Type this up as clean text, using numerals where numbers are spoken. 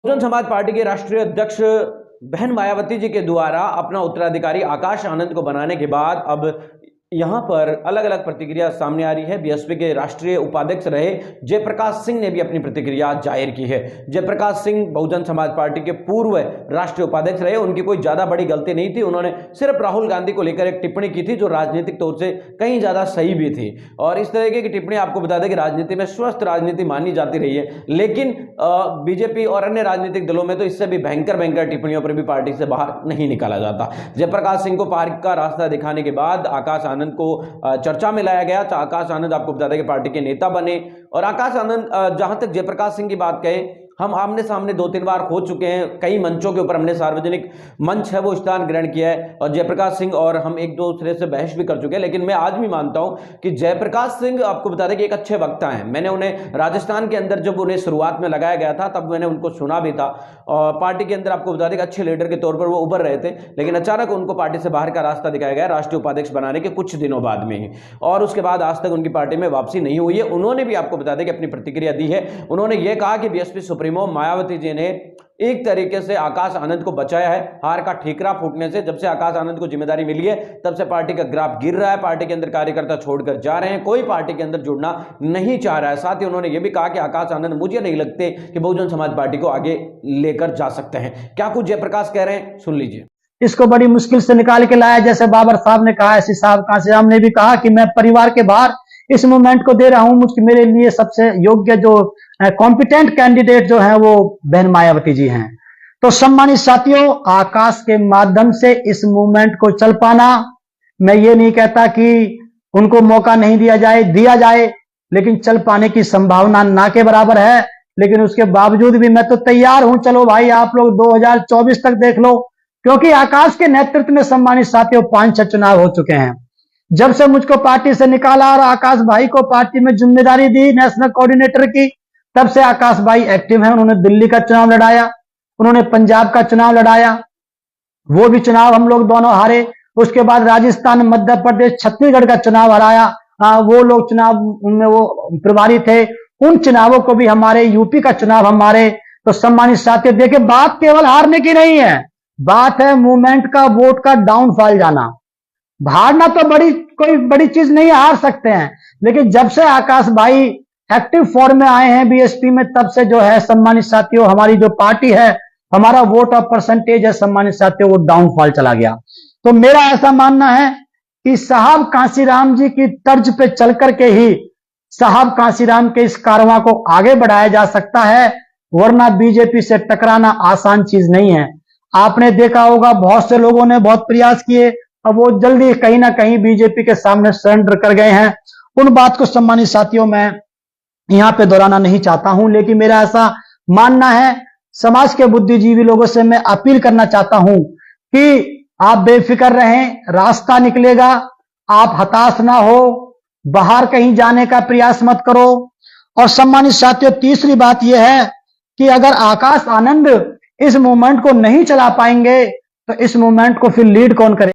Bahujan Samaj party के राष्ट्रीय अध्यक्ष बहन मायावती जी के द्वारा अपना उत्तराधिकारी आकाश आनंद को बनाने के बाद अब यहां पर अलग अलग प्रतिक्रिया सामने आ रही है। बीएसपी के राष्ट्रीय उपाध्यक्ष रहे जयप्रकाश सिंह ने भी अपनी प्रतिक्रिया जाहिर की है। जयप्रकाश सिंह बहुजन समाज पार्टी के पूर्व राष्ट्रीय उपाध्यक्ष रहे। उनकी कोई ज्यादा बड़ी गलती नहीं थी। उन्होंने सिर्फ राहुल गांधी को लेकर एक टिप्पणी की थी जो राजनीतिक तौर से कहीं ज्यादा सही भी थी। और इस तरीके की टिप्पणी आपको बता दें कि राजनीति में स्वस्थ राजनीति मानी जाती रही है, लेकिन बीजेपी और अन्य राजनीतिक दलों में तो इससे भी भयंकर टिप्पणियों पर भी पार्टी से बाहर नहीं निकाला जाता। जयप्रकाश सिंह को पार्क का रास्ता दिखाने के बाद आकाश आनंद को चर्चा में लाया गया। आकाश आनंद आपको बता दें कि पार्टी के नेता बने। और आकाश आनंद, जहां तक जयप्रकाश सिंह की बात कहें, हम आमने सामने 2-3 बार हो चुके हैं। कई मंचों के ऊपर हमने सार्वजनिक मंच है वो स्थान ग्रहण किया है और जयप्रकाश सिंह और हम एक दूसरे से बहस भी कर चुके हैं। लेकिन मैं आज भी मानता हूं कि जयप्रकाश सिंह, आपको बता दें कि एक अच्छे वक्ता हैं। मैंने उन्हें राजस्थान के अंदर जब उन्हें शुरुआत में लगाया गया था तब मैंने उनको सुना भी था और पार्टी के अंदर आपको बता दें कि अच्छे लीडर के तौर पर वो उभर रहे थे। लेकिन अचानक उनको पार्टी से बाहर का रास्ता दिखाया गया राष्ट्रीय उपाध्यक्ष बनाने के कुछ दिनों बाद में ही, और उसके बाद आज तक उनकी पार्टी में वापसी नहीं हुई है। उन्होंने भी आपको बता दें कि अपनी प्रतिक्रिया दी है। उन्होंने ये कहा कि बीएसपी सुप्रीमो मायावती ने एक तरीके से आकाश आनंद को बचाया है हार का ठीकरा फूटने से। जब से आकाश आनंद को जिम्मेदारी मिली है तब से पार्टी का ग्राफ गिर रहा है। पार्टी के अंदर कार्यकर्ता छोड़कर जा रहे हैं, कोई पार्टी के अंदर जुड़ना नहीं चाह रहा है। साथ ही उन्होंने यह भी कहा कि आकाश आनंद मुझे नहीं लगते कि बहुजन समाज पार्टी को आगे लेकर जा सकते हैं। क्या कुछ जयप्रकाश कह रहे हैं, सुन लीजिए। इसको बड़ी मुश्किल से निकाल के लाया, जैसे बाबर साहब ने कहा, ऐसी साहब कांसीराम ने भी कहा कि मैं परिवार के बाहर इस मूवमेंट को दे रहा हूं। मेरे लिए सबसे योग्य जो कॉम्पिटेंट कैंडिडेट जो है वो बहन मायावती जी हैं। तो सम्मानित साथियों, आकाश के माध्यम से इस मूवमेंट को चल पाना, मैं ये नहीं कहता कि उनको मौका नहीं दिया जाए, लेकिन चल पाने की संभावना ना के बराबर है। लेकिन उसके बावजूद भी मैं तो तैयार हूं, चलो भाई आप लोग 2024 तक देख लो, क्योंकि आकाश के नेतृत्व में सम्मानित साथियों 5-6 चुनाव हो चुके हैं। जब से मुझको पार्टी से निकाला और आकाश भाई को पार्टी में जिम्मेदारी दी नेशनल कोऑर्डिनेटर की, तब से आकाश भाई एक्टिव हैं। उन्होंने दिल्ली का चुनाव लड़ाया, उन्होंने पंजाब का चुनाव लड़ाया, वो भी चुनाव हम लोग दोनों हारे। उसके बाद राजस्थान, मध्य प्रदेश, छत्तीसगढ़ का चुनाव हराया। वो लोग चुनाव में वो प्रभारी थे, उन चुनावों को भी हमारे, यूपी का चुनाव हमारे। तो सम्मानित साथी देखिए, बात केवल हारने की नहीं है, बात है मूवमेंट का, वोट का डाउनफॉल जाना। हारना तो कोई बड़ी चीज नहीं, हार सकते हैं, लेकिन जब से आकाश भाई एक्टिव फॉर्म में आए हैं बीएसपी में, तब से जो है सम्मानित साथियों हमारी जो पार्टी है, हमारा वोट ऑफ परसेंटेज है सम्मानित साथियों, वो डाउनफॉल चला गया। तो मेरा ऐसा मानना है कि साहब कांसीराम जी की तर्ज पे चल करके ही साहब कांसीराम के इस कारवां को आगे बढ़ाया जा सकता है, वरना बीजेपी से टकराना आसान चीज नहीं है। आपने देखा होगा बहुत से लोगों ने बहुत प्रयास किए, अब वो जल्दी कहीं ना कहीं बीजेपी के सामने सरेंडर कर गए हैं। उन बात को सम्मानित साथियों मैं यहां पे दोहराना नहीं चाहता हूं, लेकिन मेरा ऐसा मानना है, समाज के बुद्धिजीवी लोगों से मैं अपील करना चाहता हूं कि आप बेफिक्र रहें, रास्ता निकलेगा, आप हताश ना हो, बाहर कहीं जाने का प्रयास मत करो। और सम्मानित साथियों, तीसरी बात यह है कि अगर आकाश आनंद इस मूवमेंट को नहीं चला पाएंगे तो इस मूवमेंट को फिर लीड कौन करे।